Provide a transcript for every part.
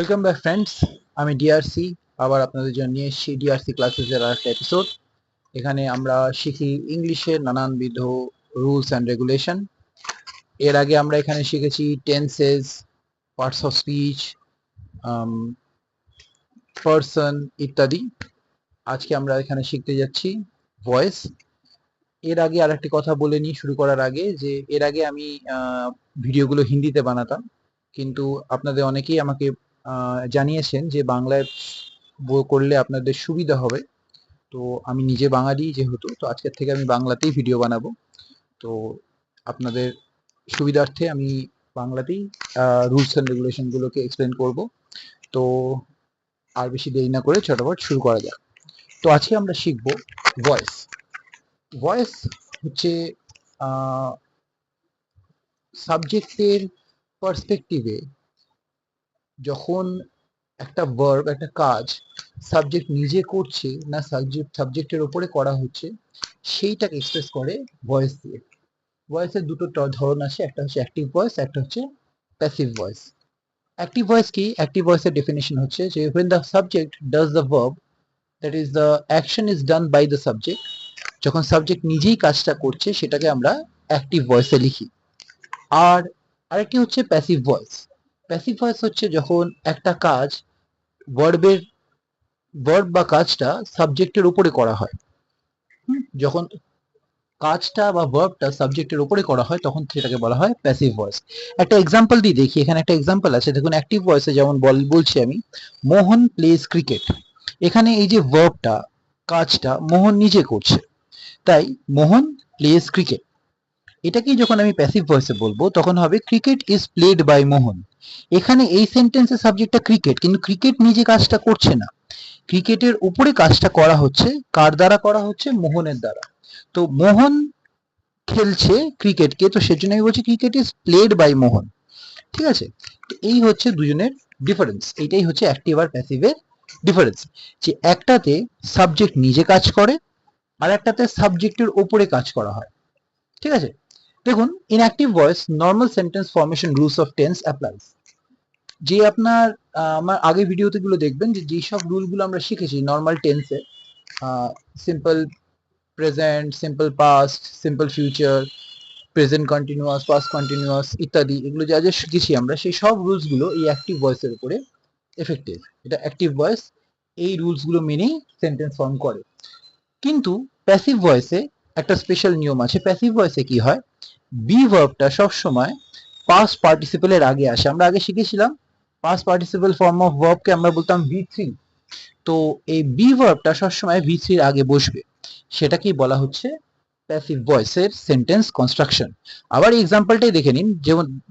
Welcome back friends, আমি DRC আবার আপনাদের জন্য নিয়ে এসেছি ডিআরসি ক্লাসেসের আরেকটা এপিসোড। এখানে আমরা শিখি ইংলিশের নানানবিধ রুলস অ্যান্ড রেগুলেশন। এর আগে আমরা এখানে শিখেছি tenses, parts of speech, person ইত্যাদি। আজকে আমরা এখানে শিখতে যাচ্ছি ভয়েস। এর আগে আরেকটি কথা বলে নিই শুরু করার আগে, যে এর আগে আমি ভিডিওগুলো হিন্দিতে বানাতাম, কিন্তু আপনাদের অনেকেই আমাকে জানিয়েছেন যে বাংলায় করলে আপনাদের সুবিধা হবে। তো আমি নিজে বাঙালি যেহেতু, তো আজকের থেকে আমি বাংলাতেই ভিডিও বানাবো। তো আপনাদের সুবিধার্থে আমি বাংলাতেই রুলস অ্যান্ড রেগুলেশনগুলোকে এক্সপ্লেন করব। তো আর বেশি দেরি না করে ঝটপট শুরু করা যাক। তো আজকে আমরা শিখব ভয়েস। ভয়েস হচ্ছে সাবজেক্টের পার্সপেক্টিভে যখন একটা ভার্ব, একটা কাজ সাবজেক্ট নিজে করছে না সাবজেক্টের ওপরে করা হচ্ছে, সেইটাকে এক্সপ্রেস করে ভয়েস দিয়ে। ভয়েসের দুটো ধরন আছে, একটা হচ্ছে অ্যাক্টিভ ভয়েস, একটা হচ্ছে প্যাসিভ ভয়েস। অ্যাক্টিভ ভয়েস কি? অ্যাক্টিভ ভয়েসের ডেফিনেশন হচ্ছে যে when the subject does the verb, that is the action is done by the subject, যখন সাবজেক্ট নিজেই কাজটা করছে সেটাকে আমরা অ্যাক্টিভ ভয়েসে লিখি। আর আরেকটি হচ্ছে প্যাসিভ ভয়েস। প্যাসিভ ভয়েস হচ্ছে যখন একটা কাজ ভার্বের ভার্ব বা কাজটা সাবজেক্টের উপরে করা হয়। যখন কাজটা বা ভার্বটা সাবজেক্টের উপরে করা হয় তখন সেটাকে বলা হয় প্যাসিভ ভয়েস। একটা এক্সাম্পল দিয়ে দেখি, এখানে একটা এক্সাম্পল আছে দেখুন। অ্যাক্টিভ ভয়েসে যেমন বলছি আমি, মোহন প্লেজ ক্রিকেট। এখানে এই যে ভার্বটা, কাজটা মোহন নিজে করছে, তাই মোহন প্লেজ ক্রিকেট। এটাকেই যখন আমি প্যাসিভ ভয়েসে বলবো তখন হবে ক্রিকেট ইজ প্লেড বাই মোহন। এখানে এই সেন্টেন্সের সাবজেক্টটা ক্রিকেট, কিন্তু ক্রিকেট নিজে কাজটা করছে না, ক্রিকেটের উপরে কাজটা করা হচ্ছে। কার দ্বারা করা হচ্ছে? মোহনের দ্বারা। তো মোহন খেলছে ক্রিকেটকে, তো সেজন্য আমি বলছি cricket is played by Mohan. ঠিক আছে? তো এই হচ্ছে দুজনের ডিফারেন্স। এইটাই হচ্ছে অ্যাক্টিভ আর প্যাসিভের ডিফারেন্স, যে একটাতে সাবজেক্ট নিজে কাজ করে আর একটাতে সাবজেক্টের ওপরে কাজ করা হয়। ঠিক আছে? দেখুন, in active voice normal sentence formation rules of tense applies. যে আপনার আমার আগে ভিডিওতে গুলো দেখবেন যে যেসব রুলগুলো আমরা শিখেছি নর্মাল টেন্সে, simple present, simple past, simple future, present continuous, past continuous ইত্যাদি, এগুলো যা যা শিখেছি আমরা, সেই সব রুলস গুলো এই অ্যাক্টিভ ভয়েসের উপরে এফেক্টিভ। এটা অ্যাক্টিভ ভয়েস এই রুলস গুলো মেনেই সেন্টেন্স ফর্ম করে। কিন্তু প্যাসিভ ভয়েসে একটা স্পেশাল নিয়ম আছে। প্যাসিভ ভয়েসে কি হয়, বি ভার্বটা সবসময় পাস্ট পার্টিসিপেলের আগে আসে। আমরা আগে শিখেছিলাম পাস্ট পার্টিসিপেল ফর্ম অফ ভার্বকে আমরা বলতাম ভি3। তো এই বি ভার্বটা সবসময় ভি3 এর আগে বসবে, সেটাকেই বলা হচ্ছে প্যাসিভ ভয়েসের সেন্টেন্স কনস্ট্রাকশন। আবার এক্সাম্পলটাই দেখে নিন,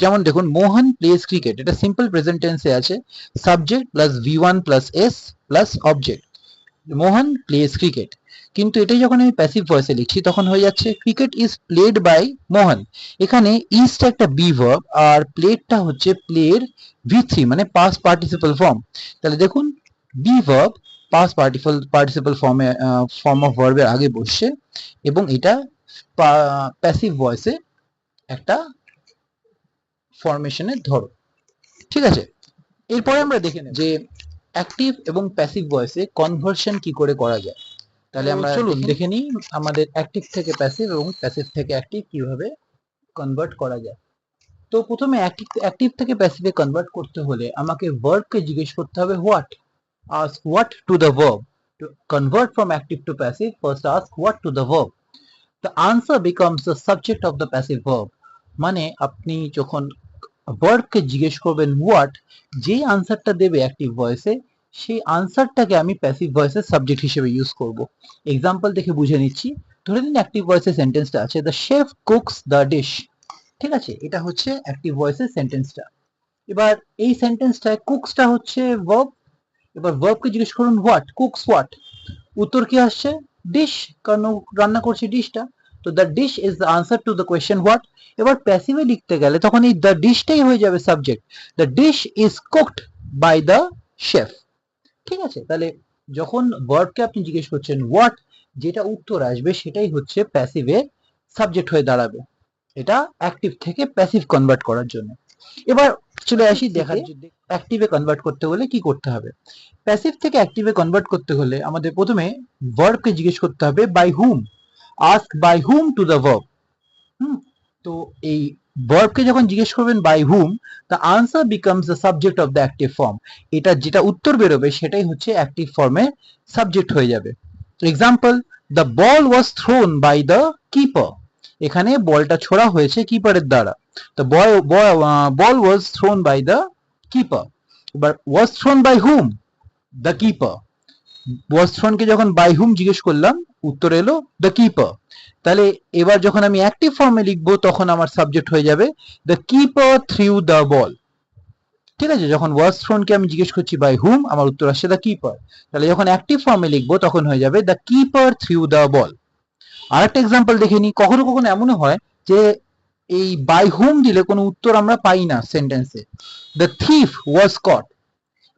যেমন দেখুন, মোহন প্লেজ ক্রিকেট, এটা সিম্পল প্রেজেন্ট টেন্সে আছে, সাবজেক্ট প্লাস ভি1 plus S plus object, Mohan plays cricket. কিন্তু এটাই যখন আমি প্যাসিভ ভয়েসে লিখছি তখন হয়ে যাচ্ছে ক্রিকেট ইজ প্লেড বাই মোহন। এখানে ইজটা একটা বি ভার্ব আর প্লেডটা হচ্ছে প্লের ভি3, মানে পাস্ট পার্টিসিপল ফর্ম। তাহলে দেখুন, be verb past participle form of ভার্বের আগে বসছে, এবং এটা প্যাসিভ ভয়েসে একটা ফরমেশনের ধরো। ঠিক আছে? এরপরে আমরা দেখে নেব যে অ্যাক্টিভ এবং প্যাসিভ ভয়েসে কনভার্সন কি করে করা যায়। তাহলে আমরা চলুন দেখে নিই আমাদের অ্যাক্টিভ থেকে প্যাসিভ এবং প্যাসিভ থেকে অ্যাক্টিভ কিভাবে কনভার্ট করা যায়। তো প্রথমে অ্যাক্টিভ থেকে প্যাসিভে কনভার্ট করতে হলে আমাকে ভার্বকে জিজ্ঞেস করতে হবে what. Ask what to the verb. To convert from active to passive, first ask what to the verb. The answer becomes the subject of the passive verb. মানে আপনি যখন ভার্বকে জিজ্ঞেস করবেন হোয়াট, যেই আনসারটা দেবে অ্যাক্টিভ ভয়েসে, সেই আনসারটাকে আমি প্যাসিভ ভয়েসের সাবজেক্ট হিসেবে ইউজ করব। এক্সাম্পল দেখে বুঝে নিচ্ছি। ধরে নিন অ্যাক্টিভ ভয়েসের সেন্টেন্সটা আছে, the chef cooks the dish. ঠিক আছে? এটা হচ্ছে অ্যাক্টিভ ভয়েসের সেন্টেন্সটা। এবার এই সেন্টেন্সটায় কুকসটা হচ্ছে ভার্ব। এবার ভার্বকে জিজ্ঞেস করুন হোয়াট, কুকস হোয়াট, উত্তর কি আসছে? ডিশ, কারণ রান্না করছে ডিশটা। তো the dish is the answer to the question what. এবার প্যাসিভে লিখতে গেলে তখন এই দ্য ডিশটাই হয়ে যাবে subject, the dish is cooked by the chef. ঠিক আছে? তাহলে যখন ভার্বকে আপনি জিজ্ঞেস করছেন হোয়াট, যেটা উত্তর আসবে সেটাই হচ্ছে প্যাসিভের সাবজেক্ট হয়ে দাঁড়াবে। এটা অ্যাক্টিভ থেকে প্যাসিভ কনভার্ট করার জন্য। এবার চলে আসি দেখার জন্য অ্যাক্টিভে কনভার্ট করতে হলে কি করতে হবে। প্যাসিভ থেকে অ্যাক্টিভে কনভার্ট করতে হলে আমাদের প্রথমে ভার্বকে জিজ্ঞেস করতে হবে by whom, ask by whom to the verb. তো এই ভার্বকে যখন জিজ্ঞেস করবেন by whom, the answer becomes the subject of the active form. এটা যেটা উত্তর বেরোবে সেটাই হচ্ছে অ্যাক্টিভ ফর্মের সাবজেক্ট হয়ে যাবে। Example, the ball was thrown by the keeper. এখানে বলটা ছোড়া হয়েছে কিপারের দ্বারা। The ball was thrown by the keeper. এবার was thrown by whom, the keeper. Was থ্রোনকে যখন বাই হুম জিজ্ঞেস করলাম, উত্তর এলো দ্য কিপার। তাহলে এবার যখন আমি অ্যাক্টিভ ফর্মে লিখবো তখন আমার সাবজেক্ট হয়ে যাবে দ্য কিপার থ্রিউ দ্য বল। ঠিক আছে, যখন ওয়াজ থ্রোনকে আমি জিজ্ঞেস করছি বাই হুম, আমার উত্তর আসছে দ্য কিপার। তাহলে যখন অ্যাক্টিভ ফর্মে লিখবো তখন হয়ে যাবে the keeper threw the ball. আর একটা এক্সাম্পল দেখে নি, কখনো কখনো এমনও হয় যে এই বাই হুম দিলে কোনো উত্তর আমরা পাই না সেন্টেন্সে। দ্য থিফ ওয়াজ কট।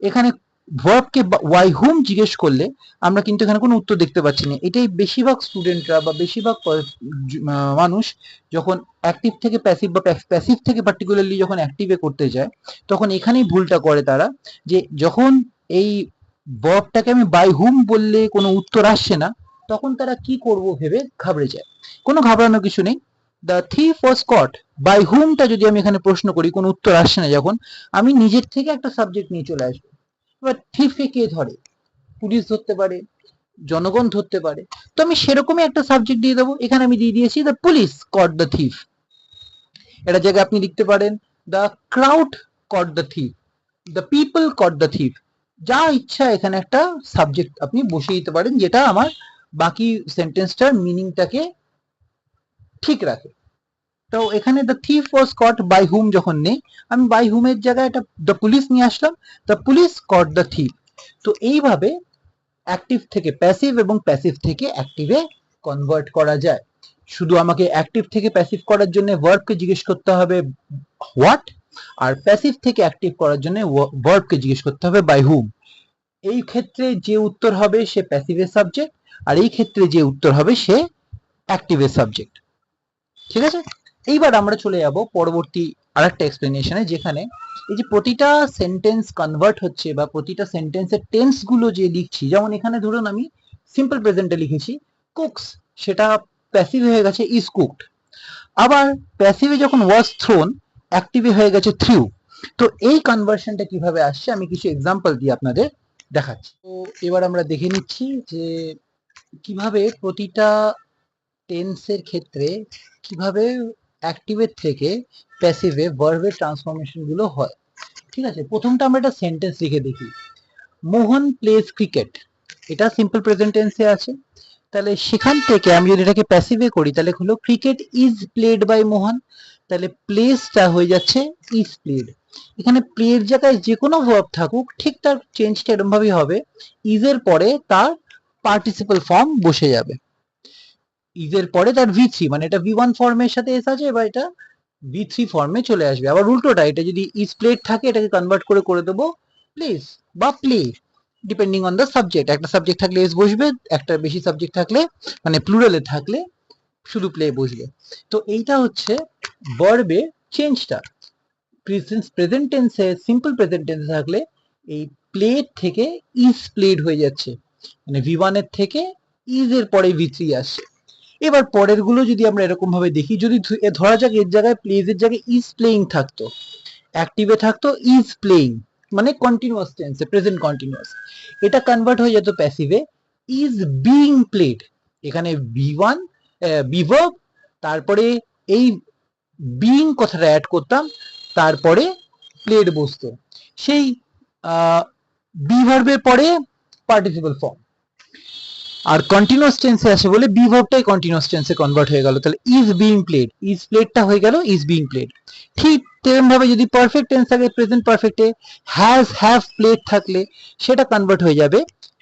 এখানে ভার্বকে ওয়াই হুম জিজ্ঞেস করলে আমরা কিন্তু এখানে কোনো উত্তর দেখতে পাচ্ছি না। এটাই বেশিরভাগ স্টুডেন্টরা বা বেশিরভাগ মানুষ যখন অ্যাক্টিভ থেকে প্যাসিভ বা প্যাসিভ থেকে পার্টিকুলারলি যখন অ্যাক্টিভে করতে যায় তখন এখানেই ভুলটা করে তারা, যে যখন এই ভার্বটাকে আমি বাই হুম বললে কোনো উত্তর আসছে না তখন তারা কি করব ভেবে ঘাবড়ে যায়। কোনো ঘাবড়ানোর কিছু নেই। The thief was caught by হুমটা যদি আমি এখানে প্রশ্ন করি, কোনো উত্তর আসছে না যখন, আমি নিজের থেকে একটা সাবজেক্ট নিয়ে চলে আসবো। এবার থিফকে কে ধরে? পুলিশ ধরতে পারে, জনগণ ধরতে পারে। তো আমি সেরকমই একটা সাবজেক্ট দিয়ে দেবো। এখানে আমি দিয়ে দিয়েছি the police caught the thief. এটা জায়গায় আপনি লিখতে পারেন the crowd caught the thief, the people caught the thief. যা ইচ্ছা এখানে একটা সাবজেক্ট আপনি বসিয়ে দিতে পারেন যেটা আমার বাকি সেন্টেন্সটার মিনিংটাকে ঠিক রাখে। তো এখানে the thief was caught by whom যখন নেই, আমি বাই হুমের জায়গায় একটা দ্য পুলিশ নিয়ে আসলাম, the police caught the thief. তো এইভাবে অ্যাক্টিভ থেকে প্যাসিভ এবং প্যাসিভ থেকে অ্যাক্টিভে কনভার্ট করা যায়। শুধু আমাকে অ্যাক্টিভ থেকে প্যাসিভ করার জন্য ভার্বকে জিজ্ঞেস করতে হবে হোয়াট, আর প্যাসিভ থেকে অ্যাক্টিভ করার জন্য ভার্বকে জিজ্ঞেস করতে হবে বাই হুম। এই ক্ষেত্রে যে উত্তর হবে সে প্যাসিভের সাবজেক্ট, আর এই ক্ষেত্রে যে উত্তর হবে সে অ্যাক্টিভের সাবজেক্ট। ঠিক আছে, এইবার আমরা চলে যাব পরবর্তী আরেকটা এক্সপ্লেনেশনে, যেখানে এই যে প্রতিটা সেন্টেন্স কনভার্ট হচ্ছে বা প্রতিটা সেন্টেন্সের টেন্স গুলো যে লিখছি, যেমন এখানে ধরুন আমি সিম্পল প্রেজেন্টে লিখেছি কুকস, সেটা প্যাসিভ হয়ে গেছে ইজ কুকড। আবার প্যাসিভে যখন ওয়াজ থ্রোন, অ্যাক্টিভে হয়ে গেছে থ্রিউ। তো এই কনভার্সনটা কিভাবে আসছে আমি কিছু এক্সাম্পল দিয়ে আপনাদের দেখাচ্ছি। তো এবার আমরা দেখে নিচ্ছি যে কিভাবে প্রতিটা টেন্সের ক্ষেত্রে কিভাবে অ্যাক্টিভের থেকে প্যাসিভে ভার্বের ট্রান্সফরমেশন গুলো হয়। ঠিক আছে, প্রথমটা আমরা একটা সেন্টেন্স লিখে দেখি, মোহন প্লেজ ক্রিকেট। এটা সিম্পল প্রেজেন্ট টেন্সে আছে। তাহলে সেখান থেকে আমি যদি এটাকে প্যাসিভে করি তাহলে হলো ক্রিকেট ইজ প্লেড বাই মোহন। তাহলে প্লেসটা হয়ে যাচ্ছে ইজ প্লেড। এখানে প্লের জায়গায় যে কোনো ভার্ব থাকুক ঠিক তার চেঞ্জটা এরকম ভাবেই হবে, ইজ এর পরে তার পার্টিসিপল ফর্ম বসে যাবে। ইজ এর পরে তার ভি থ্রি, মানে এটা ভি ওয়ান ফর্মের সাথে এস আছে, এবার এটা ভি থ্রি ফর্মে চলে আসবে। আবার উল্টোটা, এটা যদি ইজ প্লেড থাকে এটাকে কনভার্ট করে দেবো প্লেস বা play, depending on the subject. একটা সাবজেক্ট থাকলে এস বসবে, একটা বেশি সাবজেক্ট থাকলে মানে প্লুরালে থাকলে শুধু প্লে বসবে। তো এইটা হচ্ছে ভার্বের চেঞ্জটা। প্রেজেন্ট টেন্সে সিম্পল প্রেজেন্ট টেন্সে থাকলে এই প্লেড থেকে ইজ প্লেড হয়ে যাচ্ছে, মানে ভি ওয়ান এর থেকে ইজ এর পরে ভি থ্রি আসছে। এবার পরের গুলো যদি আমরা এরকম ভাবে দেখি, যদি ধরা যাক এর জায়গায় প্লেজ এর জায়গায় ইজ প্লেইং থাকতো, অ্যাক্টিভে থাকতো ইজ প্লেইং, মানে কন্টিনিউয়াস টেন্সে প্রেজেন্ট কন্টিনিউয়াস, এটা কনভার্ট হয়ে যেত প্যাসিভে ইজ বিং প্লেড। এখানে বি ওয়ান বি ভার্ব, তারপরে এই বিং কথাটা অ্যাড করতাম, তারপরে প্লেড বসতো। সেই বি ভার্বের পরে পার্টিসিপল ফর্ম। আর কন্টিনিউয়াস টেন্সে আসে বলে বি ভার্বটাই কন্টিনিউয়াস টেন্সে কনভার্ট হয়ে গেল। তাহলে ইজ বিং প্লেড, ইজ প্লেডটা হয়ে গেল ইজ বিং প্লেড। ঠিক তেমন ভাবে যদি পারফেক্ট টেন্স থাকে প্রেজেন্ট পারফেক্টে হ্যাজ হ্যাভ প্লেড থাকলে সেটা কনভার্ট হয়ে যাবে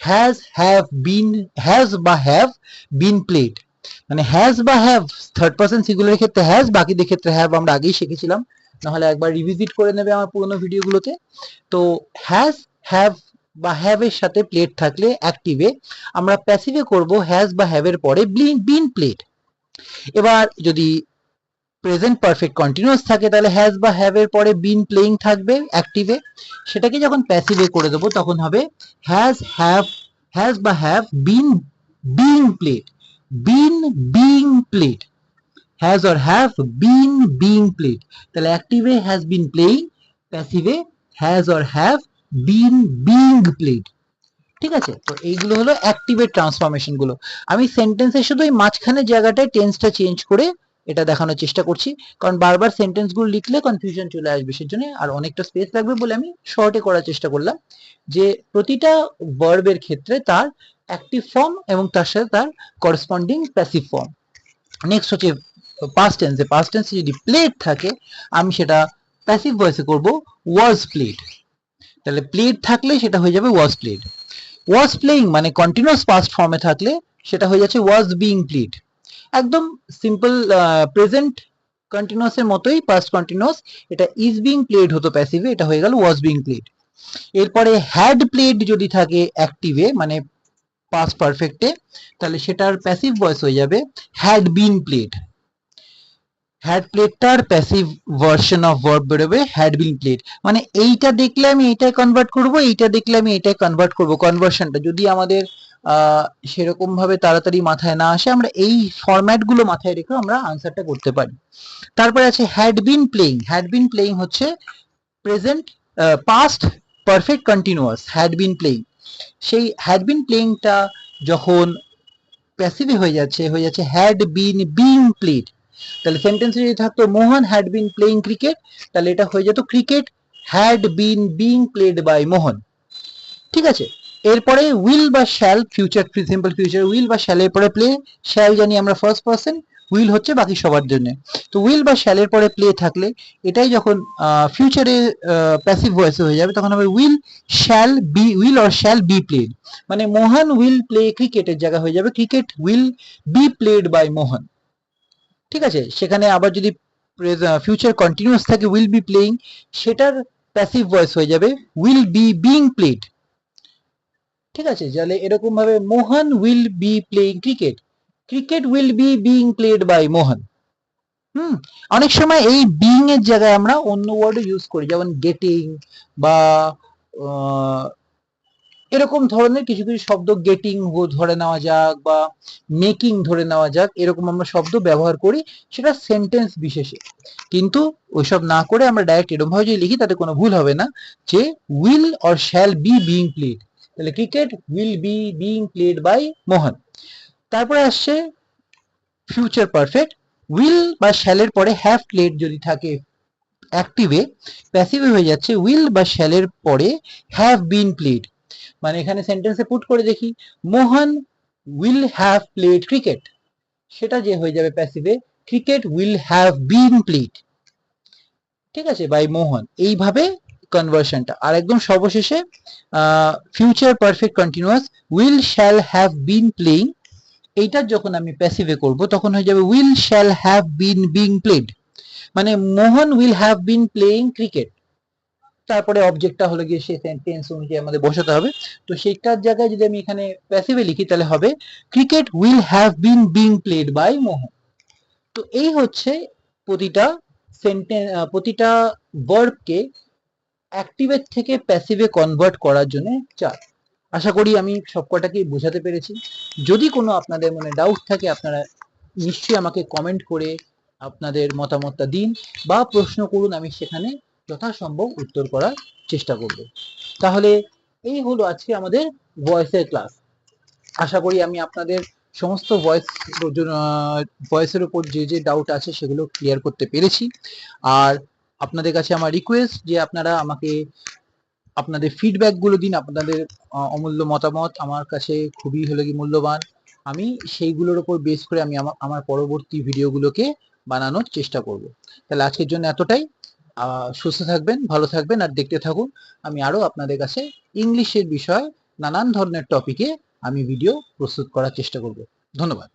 হ্যাজ বা হ্যাভ বিন প্লেড। মানে হ্যাজ বা হ্যাভ থার্ড পারসন সিঙ্গুলারের ক্ষেত্রে হ্যাজ, বাকিদের ক্ষেত্রে হ্যাভ আমরা আগেই শিখেছিলাম, নাহলে একবার রিভিজিট করে নেবে আমার পুরোনো ভিডিওগুলোতে। তো হ্যাজ হ্যাভ বা হ্যাভ এর সাথে প্লেড থাকলে অ্যাক্টিভে আমরা প্যাসিভে করব হ্যাজ বা হ্যাভ এর পরে বিন প্লেড। এবার যদি প্রেজেন্ট পারফেক্ট কন্টিনিউয়াস থাকে তাহলে হ্যাজ বা হ্যাভ এর পরে বিন প্লেইং থাকবে অ্যাক্টিভে, সেটাকে যখন প্যাসিভে করে দেবো তখন হবে হ্যাজ বা have been being played, been being played, has or have been being played. তাহলে অ্যাক্টিভে হ্যাজ বিন প্লেইং, প্যাসিভে has or have been being played. ঠিক আছে, তো এইগুলো হলো অ্যাক্টিভেট ট্রান্সফরমেশন গুলো। আমি সেন্টেন্সের শুধু এই মাঝখানের জায়গাটায় টেন্সটা চেঞ্জ করে এটা দেখানোর চেষ্টা করছি, কারণ বারবার সেন্টেন্স গুলো লিখলে কনফিউশন চলে আসবে, সেজন্য আর অনেকটা স্পেস লাগবে বলে আমি শর্টে করার চেষ্টা করলাম যে প্রতিটা ভার্বের ক্ষেত্রে তার অ্যাক্টিভ ফর্ম এবং তার সাথে তার করসপন্ডিং প্যাসিভ ফর্ম। নেক্সট হচ্ছে পাস্ট টেন্সে, পাস্ট টেন্সে যদি প্লেড থাকে আমি সেটা প্যাসিভ ভয়েসে করব ওয়াজ প্লেড। তাহলে প্লেড থাকলে সেটা হয়ে যাবে ওয়াজ প্লেড। ওয়াজ প্লেইং মানে কন্টিনিউয়াস পাস্ট ফর্মে থাকলে সেটা হয়ে যাচ্ছে ওয়াজ বিং প্লেড। একদম সিম্পল প্রেজেন্ট কন্টিনিউয়াস এর মতোই পাস্ট কন্টিনিউয়াস, এটা ইজ বিং প্লেড হতো প্যাসিভে, এটা হয়ে গেল ওয়াজ বিং প্লেড। এরপরে হ্যাড প্লেড যদি থাকে অ্যাক্টিভে মানে পাস্ট পারফেক্টে, তাহলে সেটার প্যাসিভ ভয়েস হয়ে যাবে হ্যাড বিন প্লেড। হ্যাড প্লেডটার প্যাসিভ ভার্সন অফ ভার্ব বেরোবে হ্যাড বিন প্লেড। মানে এইটা দেখলে আমি এইটাই কনভার্ট করব, এইটা দেখলে আমি এইটাই কনভার্ট করব। কনভার্সনটা যদি আমাদের সেরকম ভাবে তাড়াতাড়ি মাথায় না আসে, আমরা এই ফরম্যাট গুলো মাথায় রেখে আমরা আনসারটা করতে পারি। তারপরে আছে had been playing. Had been playing হচ্ছে present past perfect continuous had been playing. সেই হ্যাড বিন প্লেইংটা যখন প্যাসিভে হয়ে যাচ্ছে হ্যাড বিন বিং প্লেড। তাহলে সেন্টেন্সে যদি থাকতো Mohan had been playing cricket, তাহলে এটা হয়ে যেত cricket had been being played by Mohan. ঠিক আছে, এরপরে উইল বা shall, future simple future, will বা শ্যালের পরে প্লে, শ্যাল জানি আমরা ফার্স্ট পারসন, উইল হচ্ছে বাকি সবার জন্য। তো উইল বা শ্যালের পরে প্লে থাকলে এটাই যখন ফিউচারে প্যাসিভ ভয়েসে হয়ে যাবে তখন হবে will shall be, will or shall be played. মানে মোহন উইল প্লে ক্রিকেটের জায়গা হয়ে যাবে cricket will be played by Mohan. ঠিক আছে, সেখানে আবার যদি ফিউচার কন্টিনিউয়াস থাকে উইল বি প্লেইং, সেটার প্যাসিভ ভয়েস হয়ে যাবে উইল বি বিং প্লেড। ঠিক আছে, তাহলে এরকম ভাবে Mohan will be playing cricket, cricket will be being played by Mohan. অনেক সময় এই বিং এর জায়গায় আমরা অন্য ওয়ার্ড ইউজ করি, যেমন গেটিং বা এরকম ধরনের কিছু কিছু শব্দ, গেটিং ধরে নেওয়া যাক বা মেকিং ধরে নেওয়া যাক, এরকম আমরা শব্দ ব্যবহার করি সেটা সেন্টেন্স বিশেষে। কিন্তু ওইসব না করে আমরা ডাইরেক্ট এরকম ভাবে যদি লিখি তাতে কোনো ভুল হবে না যে will or shall be being played, তাহলে cricket will be being played by Mohan. তারপরে আসছে ফিউচার পারফেক্ট, উইল বা শ্যালের পরে হ্যাভ প্লেড যদি থাকে অ্যাক্টিভে, প্যাসিভে হয়ে যাচ্ছে উইল বা শ্যালের পরে হ্যাভ বিন প্লেড। মানে এখানে সেন্টেন্সে পুট করে দেখি Mohan will have played cricket, সেটা যে হয়ে যাবে প্যাসিভে cricket will have been played. ঠিক আছে, বাই মোহন। এইভাবে কনভার্সনটা। আর একদম সর্বশেষে future perfect continuous will shall have been playing, এইটার যখন আমি প্যাসিভে করব তখন হয়ে যাবে will shall have been being played. মানে Mohan will have been playing cricket, তারপরে অবজেক্টটা হলো গিয়ে সেই সেন্টেন্স অনুযায়ী আমাদের বসাতে হবে। তো সেইটার জায়গায় যদি আমি এখানে প্যাসিভে লিখি তাহলে হবে cricket will have been being played by Mohan. তো এই হচ্ছে প্রতিটা সেন্টেন্স, প্রতিটা ভার্বকে অ্যাক্টিভের থেকে প্যাসিভে কনভার্ট করার জন্য চার। আশা করি আমি সবকটাকেই বোঝাতে পেরেছি। যদি কোনো আপনাদের মনে ডাউট থাকে আপনারা নিশ্চয়ই আমাকে কমেন্ট করে আপনাদের মতামতটা দিন বা প্রশ্ন করুন, আমি সেখানে যথাসম্ভব উত্তর করার চেষ্টা করব। তাহলে এই হলো আজকে আমাদের ভয়েসের ক্লাস। আশা করি আমি আপনাদের সমস্ত ভয়েসের উপর যে যে ডাউট আছে সেগুলো ক্লিয়ার করতে পেরেছি। আর আপনাদের কাছে আমার রিকোয়েস্ট যে আপনারা আমাকে আপনাদের ফিডব্যাক গুলো দিন, আপনাদের অমূল্য মতামত আমার কাছে খুবই হলো কি মূল্যবান। আমি সেইগুলোর উপর বেস করে আমি আমার পরবর্তী ভিডিওগুলোকে বানানোর চেষ্টা করব। তাহলে আজকের জন্য এতটাই। সুস্থ থাকবেন, ভালো থাকবেন আর দেখতে থাকুন। আমি আরো আপনাদের কাছে ইংলিশের বিষয় নানান ধরনের টপিকে আমি ভিডিও প্রস্তুত করার চেষ্টা করব। ধন্যবাদ।